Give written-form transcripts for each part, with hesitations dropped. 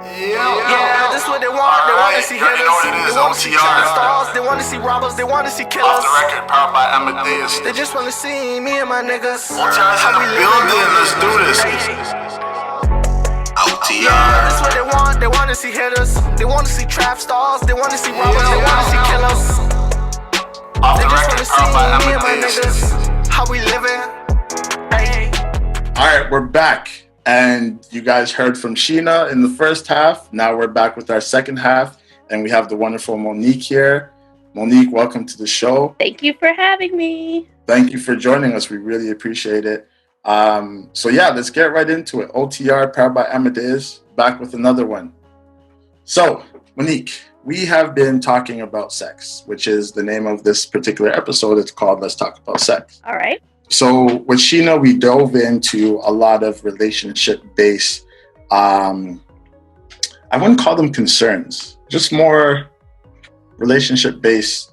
Yeah, this is what they want. They want to see hitters. They want to see trap stars. They want to see robbers. They want to see killers. Off the record, powered by Amadeus. They just want to see me and my niggas. OTR's in the building. Let's do this. OTR. Yeah, this is what they want. They want to see hitters. They want to see trap stars. They want to see robbers. They want to see killers. Off They the just want record, to see powered by me and my Amadeus. niggas. How we living. Hey. All right, we're back. And you guys heard from Sheena in the first half. Now we're back with our second half. And we have the wonderful Monique here. Monique, welcome to the show. Thank you for having me. Thank you for joining us. We really appreciate it. So yeah, let's get right into it. OTR, powered by Amadeus, back with another one. So, Monique, we have been talking about sex, which is the name of this particular episode. It's called Let's Talk About Sex. All right. So with Sheena, we dove into a lot of relationship-based, I wouldn't call them concerns, just more relationship-based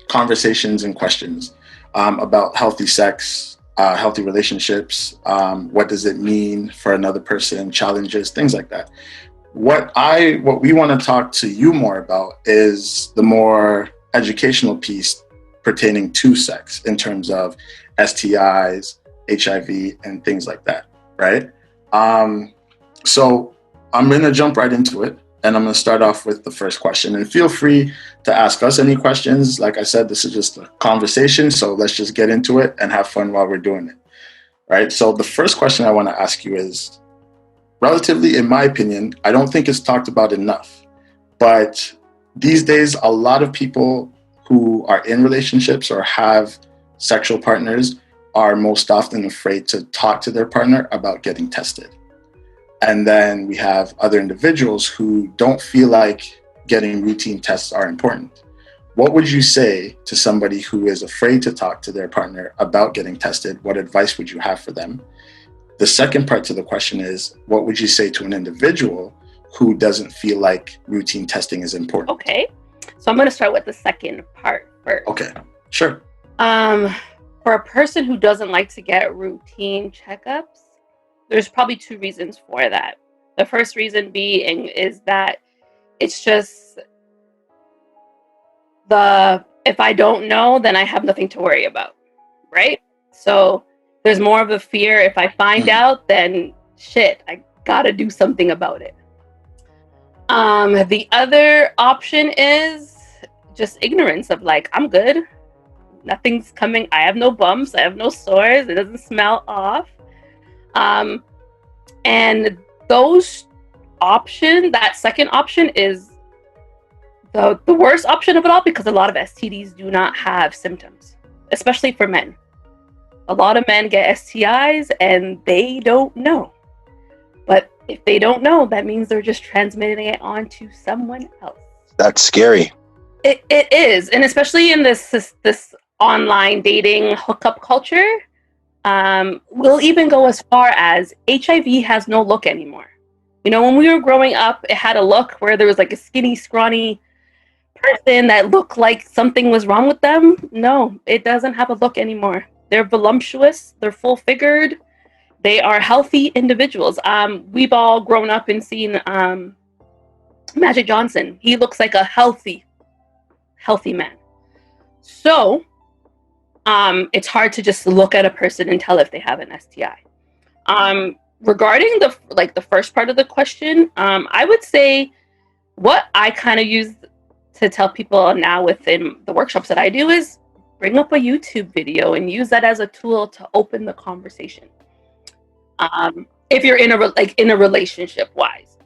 conversations and questions about healthy sex, healthy relationships, what does it mean for another person, challenges, things like that. What we want to talk to you more about is the more educational piece pertaining to sex in terms of STIs, HIV, and things like that, right? So I'm going to jump right into it, and I'm going to start off with the first question. And feel free to ask us any questions. Like I said, this is just a conversation, so let's just get into it and have fun while we're doing it, right? So the first question I want to ask you is, relatively, in my opinion, I don't think it's talked about enough, but these days, a lot of people who are in relationships or have sexual partners are most often afraid to talk to their partner about getting tested. And then we have other individuals who don't feel like getting routine tests are important. What would you say to somebody who is afraid to talk to their partner about getting tested? What advice would you have for them? The second part to the question is, what would you say to an individual who doesn't feel like routine testing is important? Okay. So I'm going to start with the second part first. Okay, sure. For a person who doesn't like to get routine checkups, there's probably two reasons for that. The first reason being is that it's just if I don't know, then I have nothing to worry about, right? So there's more of a fear. If I find out, then shit, I gotta do something about it. The other option is just ignorance of like, I'm good. Nothing's coming. I have no bumps. I have no sores. It doesn't smell off. And that second option is the worst option of it all, because a lot of STDs do not have symptoms, especially for men. A lot of men get STIs and they don't know. But if they don't know, that means they're just transmitting it on to someone else. That's scary. It is. And especially in this online dating hookup culture, we'll even go as far as HIV has no look anymore. You know, when we were growing up, it had a look where there was like a skinny, scrawny person that looked like something was wrong with them. No, it doesn't have a look anymore. They're voluptuous. They're full-figured. They are healthy individuals. We've all grown up and seen Magic Johnson. He looks like a healthy man. So it's hard to just look at a person and tell if they have an STI. Regarding the first part of the question, I would say what I kind of use to tell people now within the workshops that I do is bring up a YouTube video and use that as a tool to open the conversation. If you're in a relationship wise,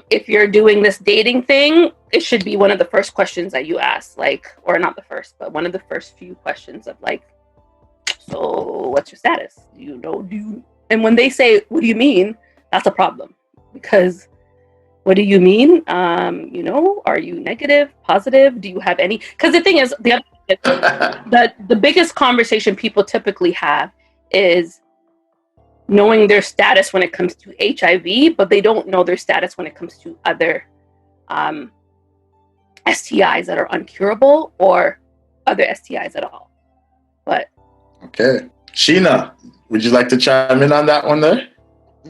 if you're doing this dating thing, it should be one of the first questions that you ask, or not the first, but one of the first few questions of so what's your status? And when they say, what do you mean? That's a problem, because what do you mean? Are you negative, positive? Do you have any? Because the thing is, the biggest conversation people typically have is knowing their status when it comes to HIV, but they don't know their status when it comes to other STIs that are uncurable or other STIs at all. But okay, Sheena, would you like to chime in on that one there?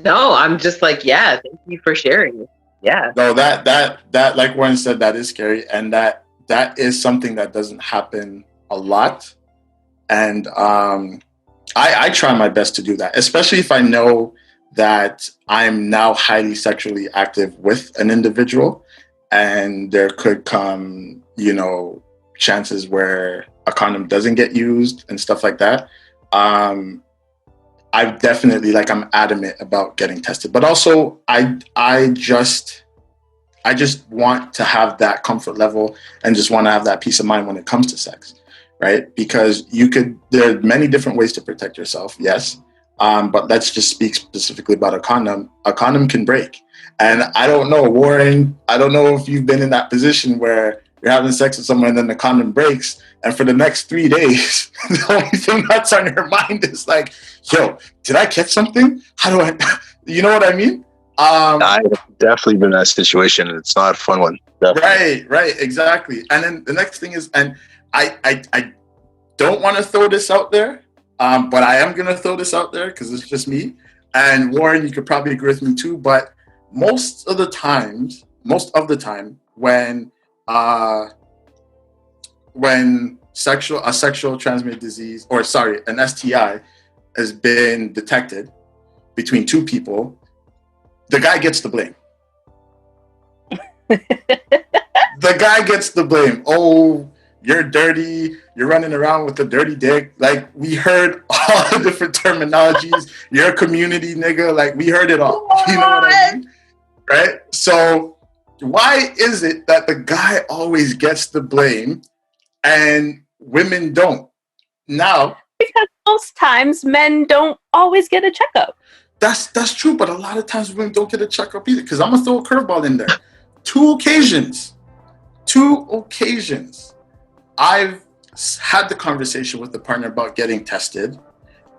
No, I'm just like, yeah, thank you for sharing. Yeah. No, that like Warren said, that is scary, and that is something that doesn't happen a lot. And I try my best to do that, especially if I know that I'm now highly sexually active with an individual, and there could come, chances where a condom doesn't get used and stuff like that. I definitely, I'm adamant about getting tested, but also I just want to have that comfort level and just want to have that peace of mind when it comes to sex, right? Because there are many different ways to protect yourself, yes. But let's just speak specifically about a condom. A condom can break. And I don't know, Warren, I don't know if you've been in that position where you're having sex with someone and then the condom breaks, and for the next 3 days, the only thing that's on your mind is like, yo, did I catch something? How do I, you know what I mean? I've definitely been in that situation, and it's not a fun one. Definitely. Right, exactly. And then the next thing is, and I don't want to throw this out there, but I am going to throw this out there because it's just me. And Warren, you could probably agree with me too, but most of the time when a sexual transmitted disease, an STI has been detected between two people, the guy gets the blame. The guy gets the blame. Oh, you're dirty. You're running around with a dirty dick. Like, we heard all the different terminologies. You're a community nigga. Like, we heard it all. You know what I mean? Right? So why is it that the guy always gets the blame and women don't? Now, because most times men don't always get a checkup. That's true, but a lot of times women don't get a checkup either. Because I'm gonna throw a curveball in there. Two occasions, I've had the conversation with the partner about getting tested,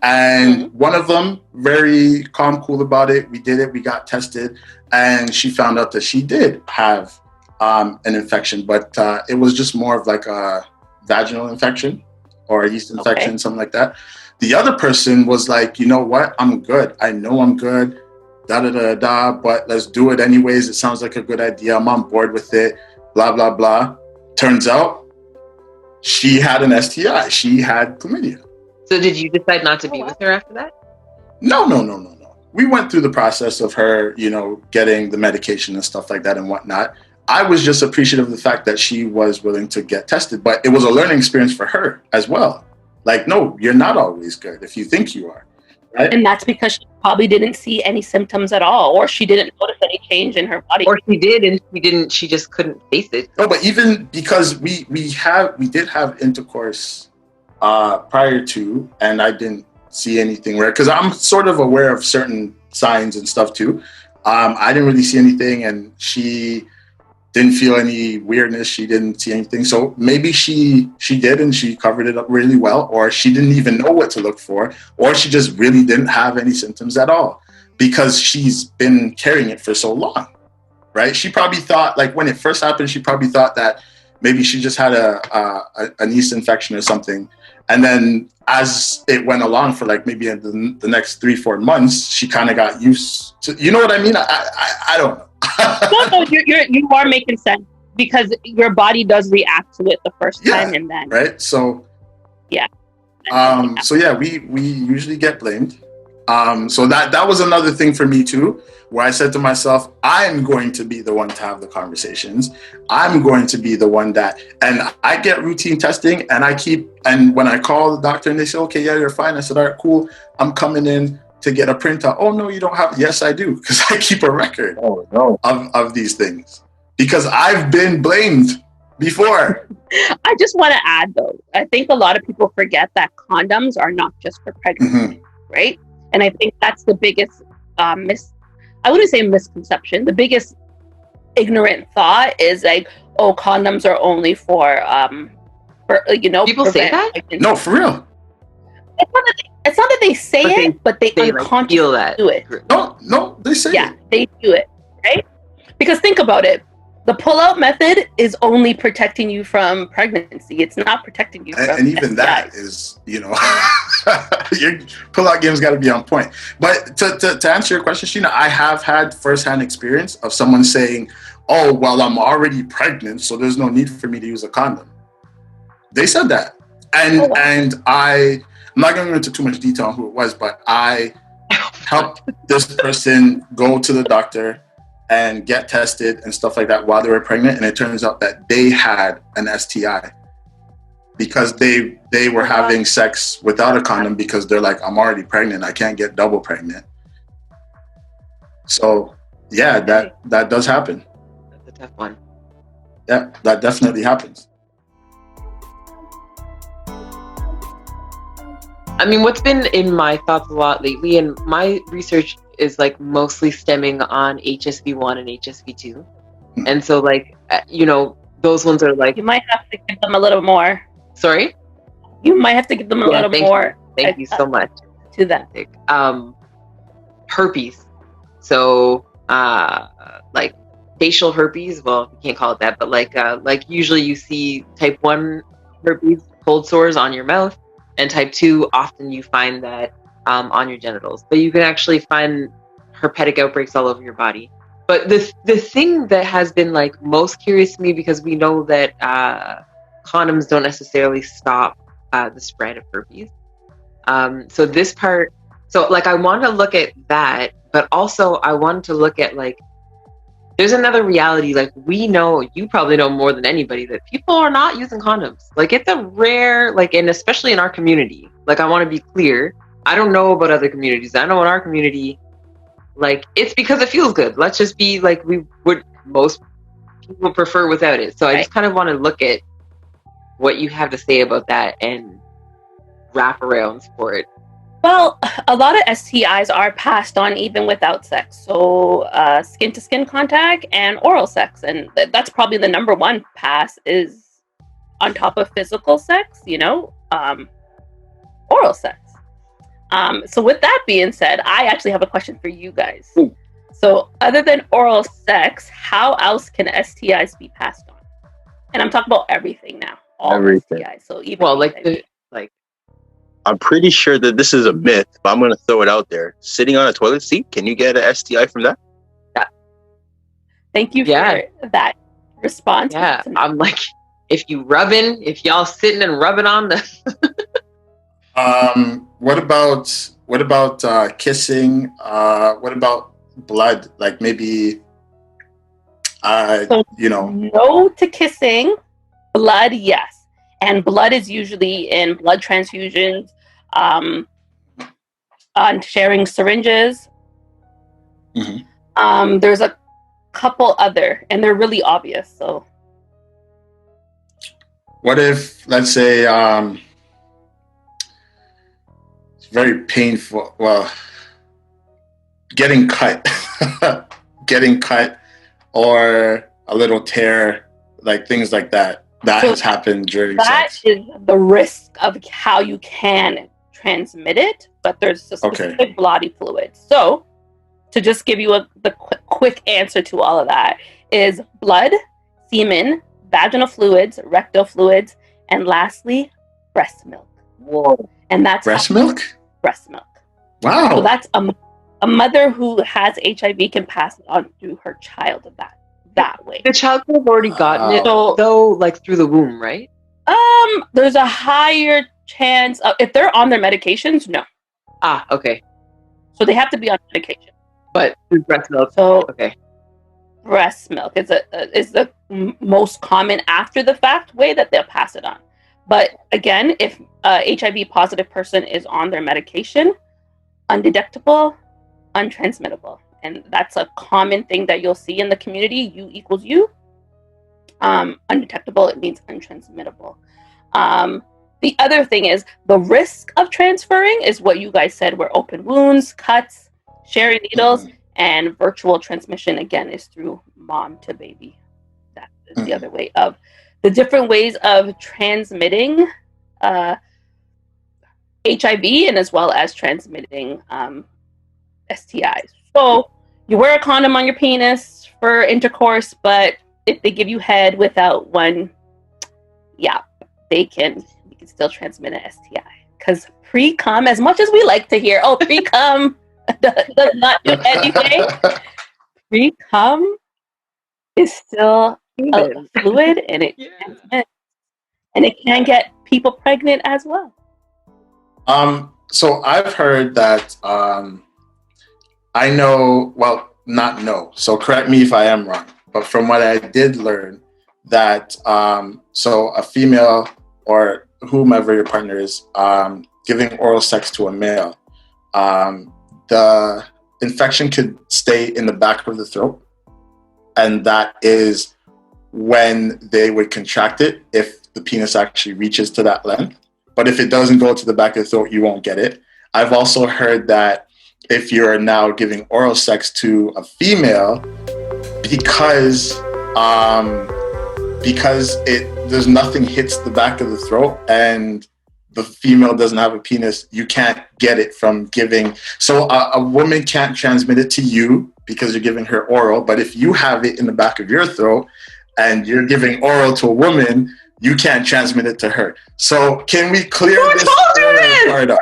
and one of them very calm, cool about it. We did it. We got tested, and she found out that she did have an infection, but it was just more of like a vaginal infection or a yeast infection, something like that. The other person was like, you know what? I'm good. I know I'm good. But let's do it anyways. It sounds like a good idea. I'm on board with it. Blah, blah, blah. Turns out she had an STI. She had chlamydia. So did you decide not to be with her after that? No. We went through the process of her, getting the medication and stuff like that and whatnot. I was just appreciative of the fact that she was willing to get tested, but it was a learning experience for her as well. Like, no, you're not always good if you think you are. Right? And that's because she probably didn't see any symptoms at all, or she didn't notice any change in her body. Or she did, and she just couldn't face it. No, but even because we did have intercourse prior to, and I didn't see anything rare, because I'm sort of aware of certain signs and stuff too. I didn't really see anything, and she didn't feel any weirdness. She didn't see anything. So maybe she did, and she covered it up really well, or she didn't even know what to look for, or she just really didn't have any symptoms at all because she's been carrying it for so long, right? She probably thought, like, when it first happened, she probably thought that maybe she just had an yeast infection or something. And then as it went along for like maybe the next 3-4 months, she kind of got used to, you know what I mean? I don't know. No, you are making sense because your body does react to it the first time, and then right. So yeah. So yeah, we usually get blamed. So that was another thing for me too, where I said to myself, I'm going to be the one to have the conversations. I'm going to be the one and I get routine testing, and when I call the doctor and they say, okay, yeah, you're fine. I said, all right, cool. I'm coming in to get a printout. Oh no, you don't have. Yes, I do, because I keep a record of these things because I've been blamed before. I just want to add though, I think a lot of people forget that condoms are not just for pregnancy, right? And I think that's the biggest I wouldn't say misconception. The biggest ignorant thought is like, oh, condoms are only for people say that? No, for real. It's not that they say it, but they unconsciously do it. No, they say it. Yeah, they do it, right? Because think about it. The pull-out method is only protecting you from pregnancy. It's not protecting you from And even that STIs. is, your pull-out game's got to be on point. But to answer your question, Sheena, I have had firsthand experience of someone saying, "Oh, well, I'm already pregnant, so there's no need for me to use a condom." They said that, and Oh, wow. and I'm not going to go into too much detail on who it was, but I helped this person go to the doctor and get tested and stuff like that while they were pregnant, and it turns out that they had an STI because they were having sex without a condom because they're like, "I'm already pregnant, I can't get double pregnant." So yeah, that does happen. That's a tough one. Yeah, that definitely happens. I mean, what's been in my thoughts a lot lately, and my research is like mostly stemming on HSV1 and HSV2. And so like, those ones are like, You might have to give them a little more. sorry? You might have to give them a little thank more Thank you so much. to that. Herpes. So, like facial herpes. Well, you can't call it that, but like usually you see type 1 herpes, cold sores on your mouth, and type 2, often you find that on your genitals. But you can actually find herpetic outbreaks all over your body. But the thing that has been like most curious to me, because we know that condoms don't necessarily stop the spread of herpes. So this part, so like I want to look at that, but also I wanted to look at like, there's another reality. Like we know, you probably know more than anybody, that people are not using condoms. Like it's a rare, like, and especially in our community, like I want to be clear. I don't know about other communities. I know in our community, like it's because it feels good. Let's just be like, most people prefer without it. So I just kind of want to look at what you have to say about that and wraparounds for it. Well, a lot of STIs are passed on even without sex. So skin-to-skin contact and oral sex. And that's probably the number one pass, is on top of physical sex, oral sex. So with that being said, I actually have a question for you guys. Ooh. So other than oral sex, how else can STIs be passed on? And I'm talking about everything now. All Everything. STIs. So even Well, like HIV. I'm pretty sure that this is a myth, but I'm going to throw it out there. Sitting on a toilet seat, can you get an STI from that? Thank you Yeah. for that response. Yeah, I'm like, if y'all sitting and rubbing on the What about kissing? What about blood? Like maybe, No to kissing. Blood, yes. And blood is usually in blood transfusions, on sharing syringes. Mhm. There's a couple other, and they're really obvious. So What if, let's say, it's very painful. Well, getting cut, or a little tear, like things like that. That So has happened during that sex. is the risk of how you can transmit it, but there's a specific bloody fluid. So to just give you the quick answer to all of that is blood, semen, vaginal fluids, rectal fluids, and lastly, breast milk. whoa. And that's Breast milk? breast milk. Wow. So that's a mother who has HIV can pass it on to her child that way. The child could have already gotten it Wow. though, like through the womb, right? There's a higher chance of, if they're on their medications, no. Ah, okay. So they have to be on medication. But through breast milk, So okay. breast milk is the most common after the fact way that they'll pass it on. But again, if a HIV positive person is on their medication, undetectable, untransmittable. And that's a common thing that you'll see in the community. U equals U. Undetectable, it means untransmittable. The other thing is the risk of transferring is what you guys said, were open wounds, cuts, sharing needles, and virtual transmission, again, is through mom to baby. That is the other way of the different ways of transmitting HIV, and as well as transmitting STIs. So you wear a condom on your penis for intercourse, but if they give you head without one, yeah, you can still transmit an STI. Because pre-cum, as much as we like to hear, pre-cum does not do anything. Pre-cum is still a fluid, and it transmits, and it can get people pregnant as well. So I've heard that I know, well, not know, so correct me if I am wrong, but from what I did learn that so a female or whomever your partner is giving oral sex to a male, the infection could stay in the back of the throat, and that is when they would contract it if the penis actually reaches to that length. But if it doesn't go to the back of the throat, you won't get it. I've also heard that if you're now giving oral sex to a female, because there's nothing hits the back of the throat and the female doesn't have a penis, you can't get it from giving. So a woman can't transmit it to you because you're giving her oral, but if you have it in the back of your throat and you're giving oral to a woman, you can't transmit it to her. So can we clear this part up?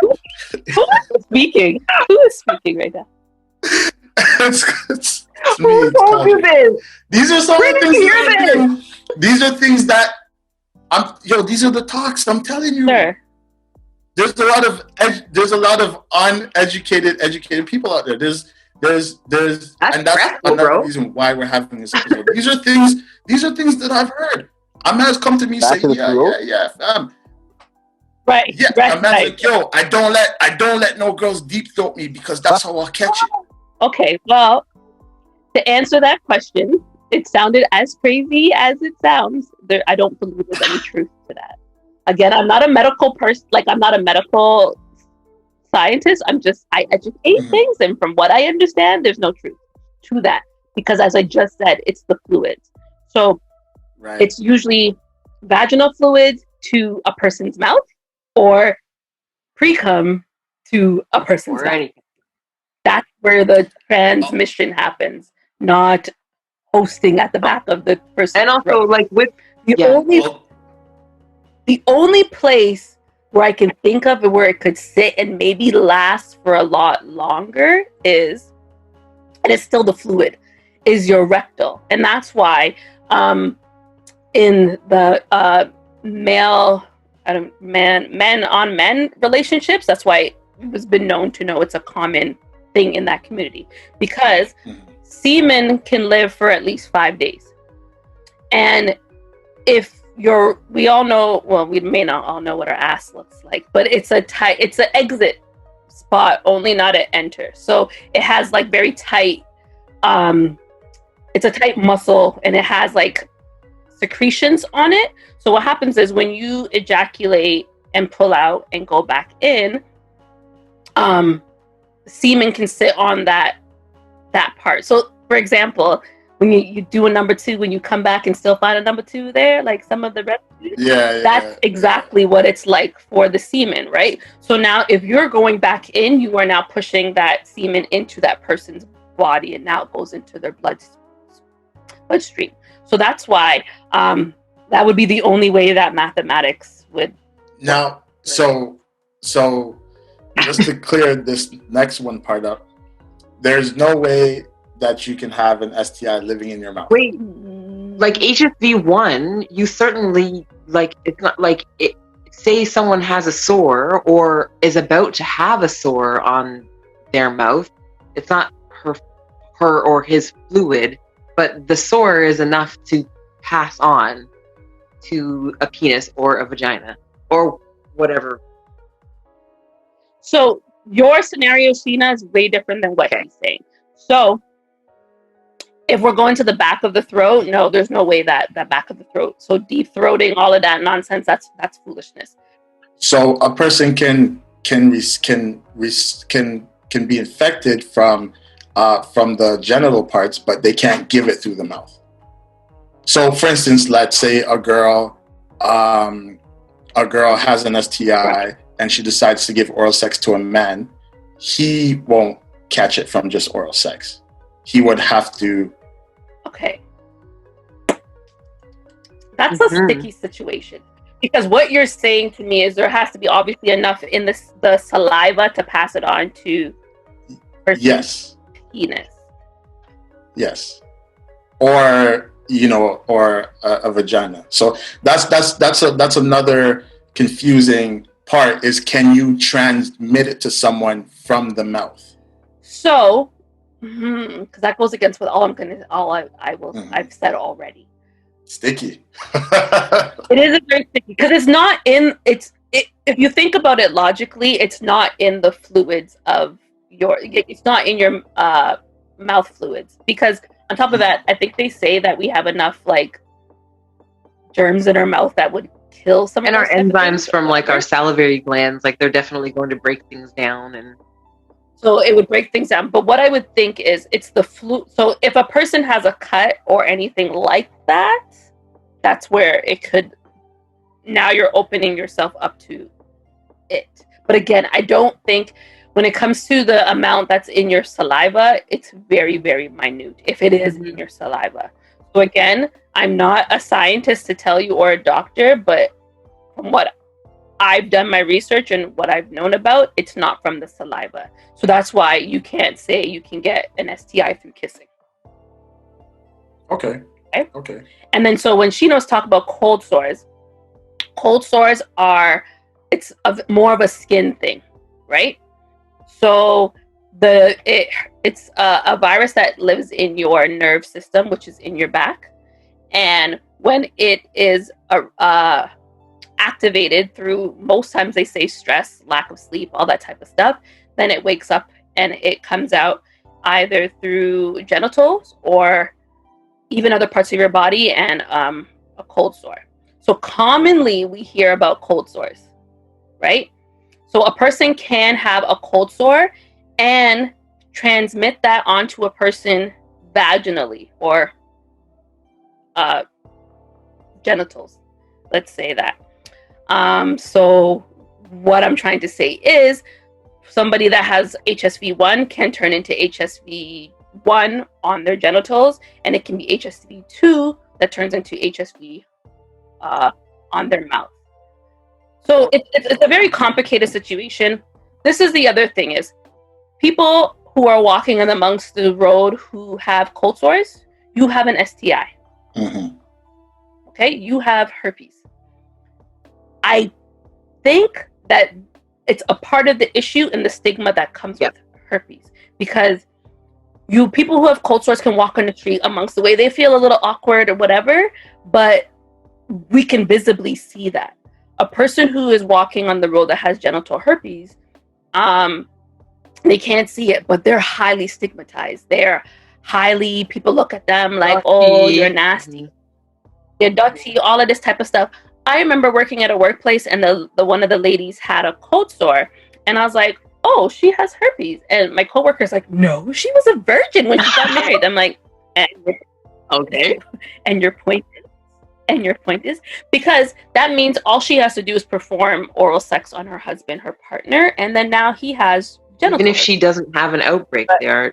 Who is speaking? Who is speaking right now? it's Who told you this? These are some of the things. These are things that these are the talks. I'm telling you. Sure. There's a lot of educated people out there. That's another reason why we're having this episode. These are things that I've heard. A man's come to me saying, yeah, fam. Right. Yeah, a man's like, yo, I don't let no girls deep throat me because that's how I'll catch it. Okay, well, to answer that question, it sounded as crazy as it sounds. I don't believe there's any truth to that. Again, I'm not a medical person. Like, I'm not a medical scientist. I educate things, and from what I understand, there's no truth to that. Because as I just said, it's the fluids. So it's usually vaginal fluids to a person's mouth or pre-cum to a person's mouth. That's where the transmission happens, not hosting at the back of the person. And also, like with the only place where I can think of where it could sit and maybe last for a lot longer is, and it's still the fluid, is your rectal. And that's why in the men on men relationships, that's why it has been known to know it's a common thing in that community, because semen can live for at least 5 days. And we all know, well, we may not all know what our ass looks like, but it's an exit spot only, not an enter. So it has like very tight, it's a tight muscle, and it has like secretions on it. So what happens is when you ejaculate and pull out and go back in, semen can sit on that part. So for example, when you do a number two, when you come back and still find a number two there, like some of the residues, that's exactly what it's like for the semen, right? So now if you're going back in, you are now pushing that semen into that person's body, and now it goes into their bloodstream. So that's why that would be the only way that mathematics would. Now, so just to clear this next one part up, there's no way that you can have an STI living in your mouth. Wait, like HSV1, you certainly, like, it's not like it. Say someone has a sore or is about to have a sore on their mouth, it's not her or his fluid, but the sore is enough to pass on to a penis or a vagina or whatever. So your scenario, Sheena, is way different than what he's saying. So if we're going to the back of the throat, no, there's no way that back of the throat. So deep throating, all of that nonsense, that's foolishness. So a person can be infected from the genital parts, but they can't give it through the mouth. So, for instance, let's say a girl has an STI and she decides to give oral sex to a man. He won't catch it from just oral sex. He would have to. Okay. That's a sticky situation. Because what you're saying to me is there has to be obviously enough in the saliva to pass it on to her Yes. penis. Yes. Or, you know, or a vagina. So that's another confusing part is, can you transmit it to someone from the mouth? So, because that goes against what I've said already. Sticky. It is very sticky because it's not in if you think about it logically, it's not in the fluids of it's not in your mouth fluids, because on top of that, I think they say that we have enough like germs in our mouth that would kill some And of our enzymes from like our salivary glands, like they're definitely going to break things down, and so it would break things down. But what I would think is it's the flu. So if a person has a cut or anything like that, that's where it could. Now you're opening yourself up to it. But again, I don't think when it comes to the amount that's in your saliva, it's very, very minute if it is in your saliva. So again, I'm not a scientist to tell you or a doctor, but from what I've done my research and what I've known about, it's not from the saliva. So that's why you can't say you can get an STI through kissing. Okay. And then so when Shino's talk about cold sores are, it's more of a skin thing, right? So it's a virus that lives in your nerve system, which is in your back. And when it is activated through, most times they say stress, lack of sleep, all that type of stuff, then it wakes up and it comes out either through genitals or even other parts of your body, and a cold sore. So commonly we hear about cold sores, right? So a person can have a cold sore and transmit that onto a person vaginally or genitals, let's say that. So what I'm trying to say is somebody that has HSV1 can turn into HSV1 on their genitals, and it can be HSV2 that turns into HSV on their mouth. So it's a very complicated situation. This is the other thing is people who are walking in amongst the road who have cold sores, you have an STI. Mm-hmm. Okay, you have herpes. I think that it's a part of the issue and the stigma that comes with herpes, because people who have cold sores can walk on the street amongst the way they feel a little awkward or whatever, but we can visibly see that. A person who is walking on the road that has genital herpes, they can't see it, but they're highly stigmatized. People look at them like, oh, you're nasty. You're dirty, all of this type of stuff. I remember working at a workplace and the one of the ladies had a cold sore, and I was like, oh, she has herpes. And my coworker's like, no, she was a virgin when she got married. I'm like, okay. And your point is, because that means all she has to do is perform oral sex on her husband, her partner, and then now he has genital. Even if she doesn't have an outbreak, the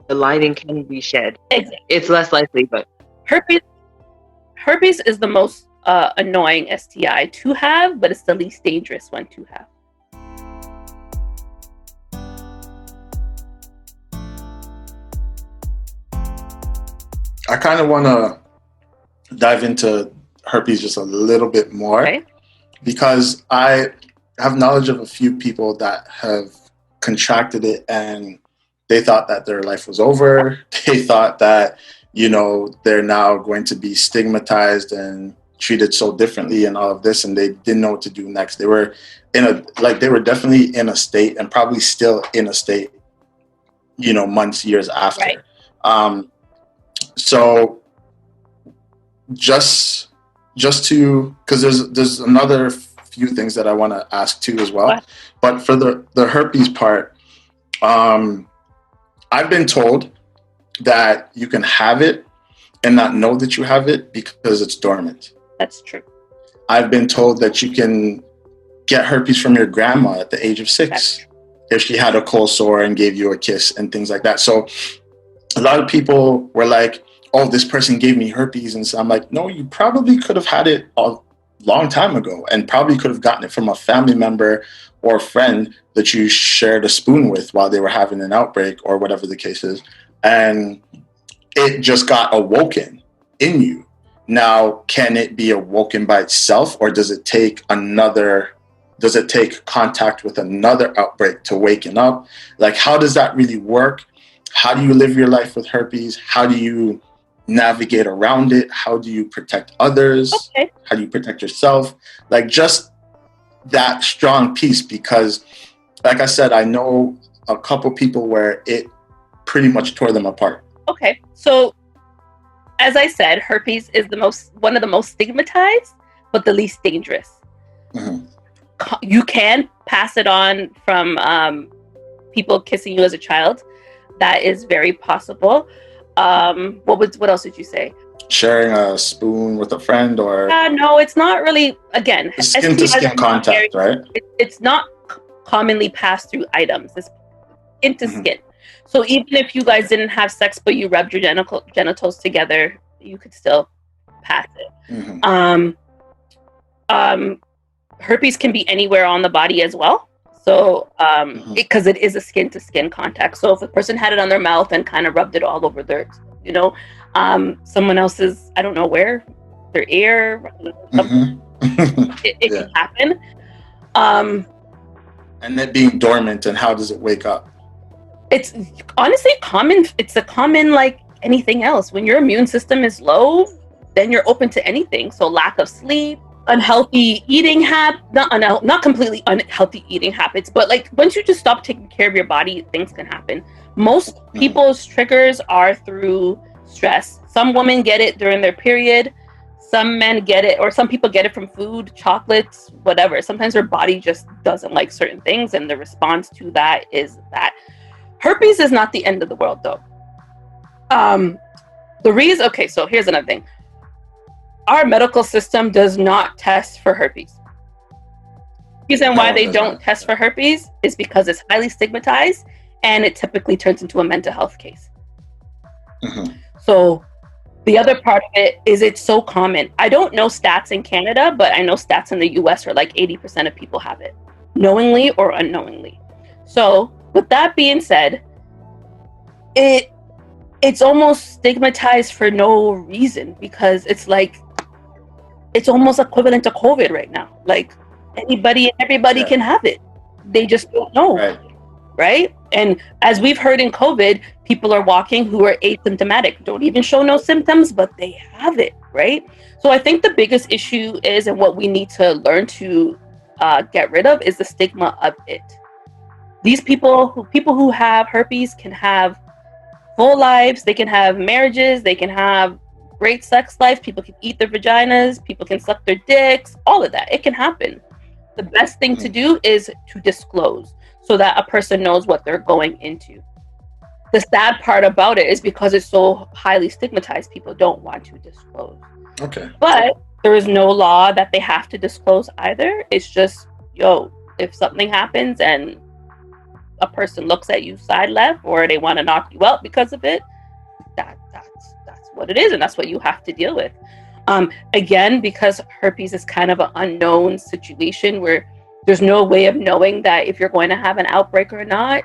lining can be shed. Exactly. It's less likely, but herpes is the most annoying STI to have, but it's the least dangerous one to have. I kind of want to dive into herpes just a little bit more, Okay. because I have knowledge of a few people that have contracted it and they thought that their life was over. They thought that, they're now going to be stigmatized and treated so differently and all of this, and they didn't know what to do next. They were definitely in a state, and probably still in a state, months, years after. Right. So just to, because there's another few things that I want to ask too as well. What? But for the herpes part, I've been told that you can have it and not know that you have it because it's dormant. That's true. I've been told that you can get herpes from your grandma at the age of 6 if she had a cold sore and gave you a kiss and things like that. So a lot of people were like, oh, this person gave me herpes. And so I'm like, no, you probably could have had it a long time ago and probably could have gotten it from a family member or friend that you shared a spoon with while they were having an outbreak or whatever the case is. And it just got awoken in you. Now, can it be awoken by itself, or does it take contact with another outbreak to waken up? Like, how does that really work? How do you live your life with herpes? How do you navigate around it? How do you protect others? Okay. How do you protect yourself? Like, just that strong piece, because like I said, I know a couple people where it pretty much tore them apart. Okay. So as I said, herpes is one of the most stigmatized, but the least dangerous. Mm-hmm. You can pass it on from people kissing you as a child. That is very possible. What else did you say? Sharing a spoon with a friend, or no, it's not really. Again, skin to skin contact, right? It's not commonly passed through items. It's skin to skin. So even if you guys didn't have sex, but you rubbed your genitals together, you could still pass it. Herpes can be anywhere on the body as well. So, because it is a skin to skin contact. So if a person had it on their mouth and kind of rubbed it all over their, someone else's, I don't know where, their ear, it can happen. And it being dormant, and how does it wake up? It's honestly common. It's a common, like anything else. When your immune system is low, then you're open to anything. So lack of sleep, unhealthy eating habits, not completely unhealthy eating habits, but like once you just stop taking care of your body, things can happen. Most people's triggers are through stress. Some women get it during their period. Some men get it, or some people get it from food, chocolates, whatever. Sometimes their body just doesn't like certain things, and the response to that is that. Herpes is not the end of the world, though. Okay, so here's another thing. Our medical system does not test for herpes. The reason why they don't test for herpes is because it's highly stigmatized, and it typically turns into a mental health case. So the other part of it is it's so common. I don't know stats in Canada, but I know stats in the US are like 80% of people have it, knowingly or unknowingly. So with that being said, it's almost stigmatized for no reason, because it's like it's almost equivalent to COVID right now. Like anybody and everybody can have it. They just don't know. Right? And as we've heard in COVID, people are walking who are asymptomatic, don't even show no symptoms, but they have it, right? So I think the biggest issue is, and what we need to learn to get rid of, is the stigma of it. These people who have herpes can have full lives, they can have marriages, they can have great sex lives, people can eat their vaginas, people can suck their dicks, all of that. It can happen. The best thing to do is to disclose, so that a person knows what they're going into. The sad part about it is because it's so highly stigmatized, people don't want to disclose. Okay. But there is no law that they have to disclose either. It's just, if something happens and a person looks at you side left, or they want to knock you out because of it, that's what it is, and that's what you have to deal with. Again, because herpes is kind of an unknown situation where there's no way of knowing that if you're going to have an outbreak or not.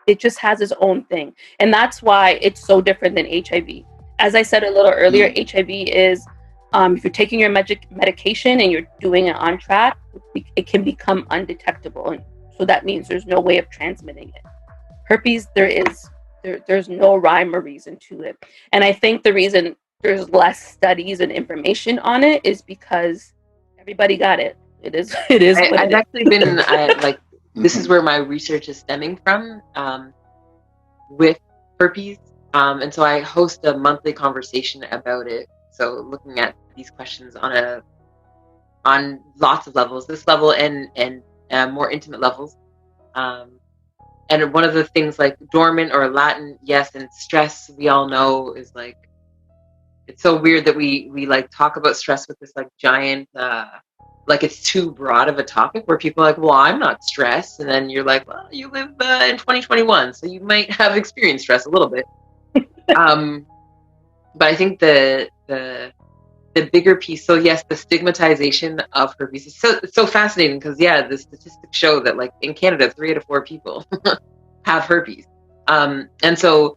It just has its own thing, and that's why it's so different than HIV. As I said a little earlier, HIV is if you're taking your medication and you're doing it on track, it can become undetectable, and so that means there's no way of transmitting it. Herpes, there's no rhyme or reason to it, and I think the reason there's less studies and information on it is because everybody got it. It is. I've actually been this is where my research is stemming from with herpes, and so I host a monthly conversation about it. So looking at these questions on lots of levels, this level and more intimate levels, and one of the things like dormant or latent, yes, and stress, we all know is like, it's so weird that we like talk about stress with this like giant like it's too broad of a topic, where people are like, well, I'm not stressed, and then you're like, well, you live in 2021, so you might have experienced stress a little bit. But I think the bigger piece. So yes, the stigmatization of herpes is so fascinating because the statistics show that like in Canada, 3 out of 4 people have herpes. And so,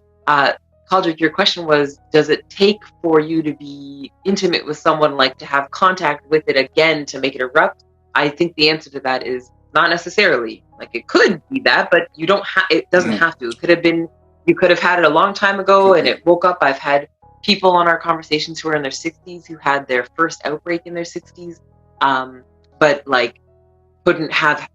Caldrick, your question was, does it take for you to be intimate with someone, like to have contact with it again to make it erupt? I think the answer to that is not necessarily. Like it could be that, but you don't have. It doesn't have to. It could have been. You could have had it a long time ago, and it woke up. I've had people on our conversations who are in their 60s who had their first outbreak in their 60s, but like couldn't have.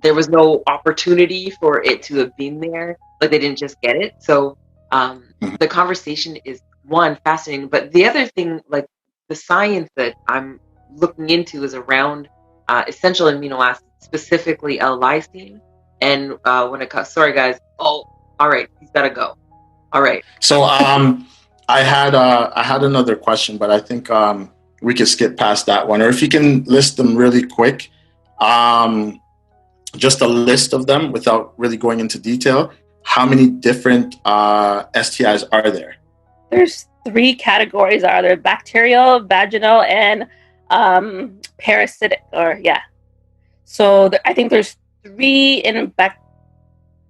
There was no opportunity for it to have been there. Like they didn't just get it. So the conversation is one fascinating, but the other thing, like the science that I'm looking into, is around essential amino acids, specifically L-lysine. And when it comes, sorry guys. Oh, all right, he's got to go. All right. So I had another question, but I think we could skip past that one, or if you can list them really quick, just a list of them without really going into detail. How many different STIs are there? There's 3 categories. Are there bacterial, vaginal, and parasitic? So I think there's 3 in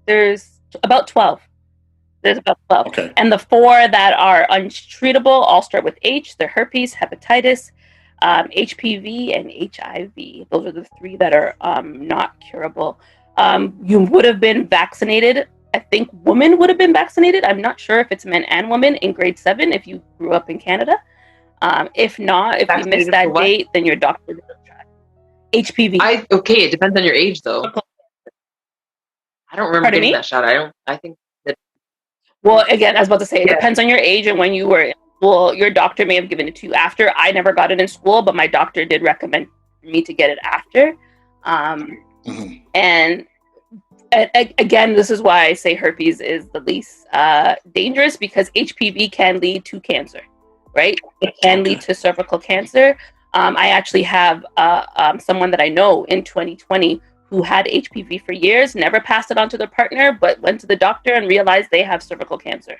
There's about 12. There's about 12. Okay. And the 4 that are untreatable all start with H. They're herpes, hepatitis, HPV, and HIV. Those are the 3 that are not curable. You would have been vaccinated. I think women would have been vaccinated. I'm not sure if it's men and women in grade 7 if you grew up in Canada. If not, if you missed that date, then your doctor will try. HPV. It depends on your age though. I don't remember getting that shot. I think that. Well, again, I was about to say, it depends on your age and when you were in school. Your doctor may have given it to you after. I never got it in school, but my doctor did recommend me to get it after. And again, this is why I say herpes is the least dangerous, because HPV can lead to cancer, right? It can lead to cervical cancer. I actually have someone that I know in 2020 who had HPV for years, never passed it on to their partner, but went to the doctor and realized they have cervical cancer.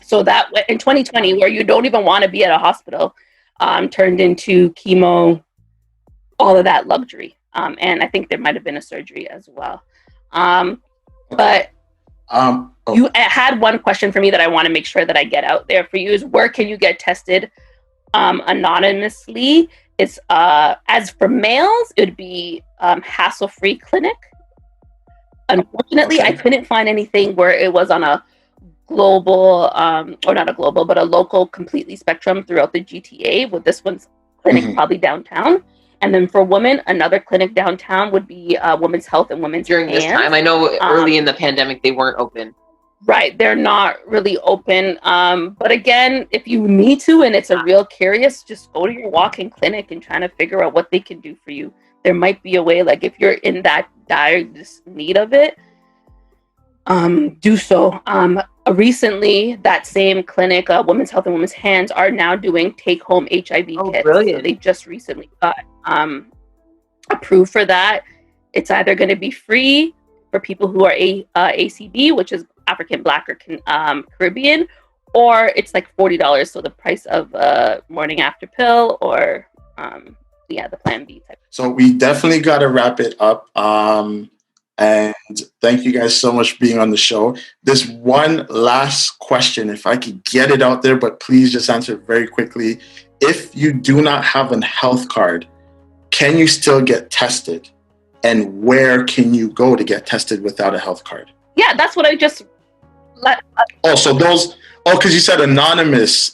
So that in 2020, where you don't even want to be at a hospital, turned into chemo, all of that luxury. And I think there might have been a surgery as well. But you had one question for me that I want to make sure that I get out there for you, is where can you get tested anonymously? It's as for males, it would be Hassle-Free Clinic. Unfortunately, I couldn't find anything where it was on a global, or not a global, but a local completely spectrum throughout the GTA, with this one's clinic probably downtown. And then for women, another clinic downtown would be Women's Health and Women's During this time, I know early in the pandemic, they weren't open. Right, they're not really open. But again, if you need to and it's a real curious, just go to your walk-in clinic and try to figure out what they can do for you. There might be a way, like if you're in that dire need of it, do so. Recently, that same clinic, Women's Health and Women's Hands, are now doing take-home HIV kits. Brilliant. So they just recently got approved for that. It's either going to be free for people who are ACB, which is African, Black, or Caribbean, or it's like $40, so the price of a morning after pill, or the Plan B type. So we definitely got to wrap it up. And thank you guys so much for being on the show. There's one last question, if I could get it out there, but please just answer it very quickly. If you do not have a health card, can you still get tested? And where can you go to get tested without a health card? Yeah, that's what I just let. So those. Because you said anonymous.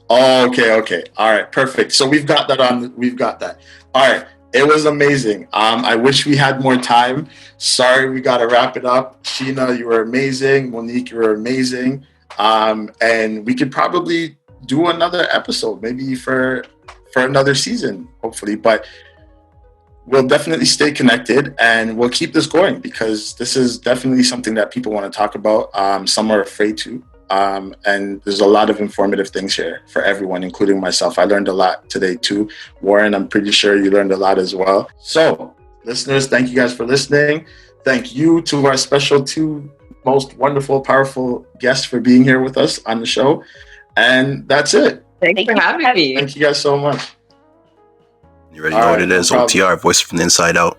Oh, okay. All right, perfect. So we've got that on. We've got that. All right. It was amazing. I wish we had more time. Sorry, we got to wrap it up. Sheena, you were amazing. Monique, you were amazing. And we could probably do another episode, maybe for another season, hopefully. But we'll definitely stay connected, and we'll keep this going, because this is definitely something that people want to talk about. Some are afraid to. And there's a lot of informative things here for everyone, including myself. I learned a lot today too. Warren, I'm pretty sure you learned a lot as well. So listeners, thank you guys for listening. Thank you to our special 2 most wonderful, powerful guest for being here with us on the show. And that's it. Thanks for having me. Thank you guys so much. You already know what it is. OTR, Voice from the Inside Out.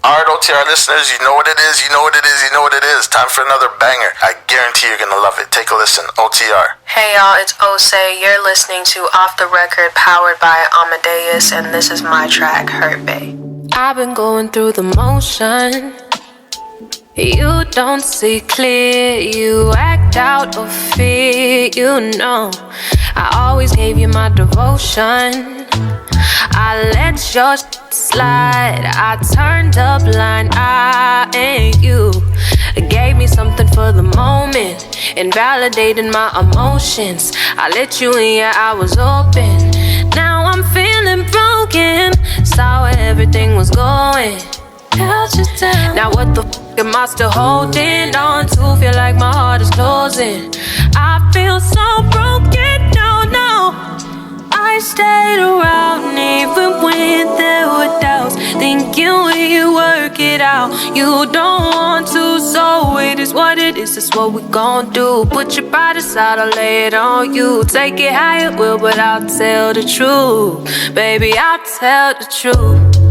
All right, OTR listeners, you know what it is, you know what it is, you know what it is. Time for another banger. I guarantee you're going to love it. Take a listen. OTR. Hey y'all, it's Osei. You're listening to Off the Record, powered by Amadeus, and this is my track, Hurt Bae. I've been going through the motion. You don't see clear, you act out of fear, you know. I always gave you my devotion. I let your slide, I turned a blind eye, and you gave me something for the moment, invalidating my emotions. I let you in, yeah, I was open. Now I'm feeling broken, saw where everything was going. Held you down. Now what the f am I still holding on to? Feel like my heart is closing. I feel so broken, no. I stayed around even when there were doubts, thinking we work it out. You don't want to, so it is what it is. It's what we gon' do. Put your body aside, I'll lay it on you. Take it how it will, but I'll tell the truth. Baby, I'll tell the truth.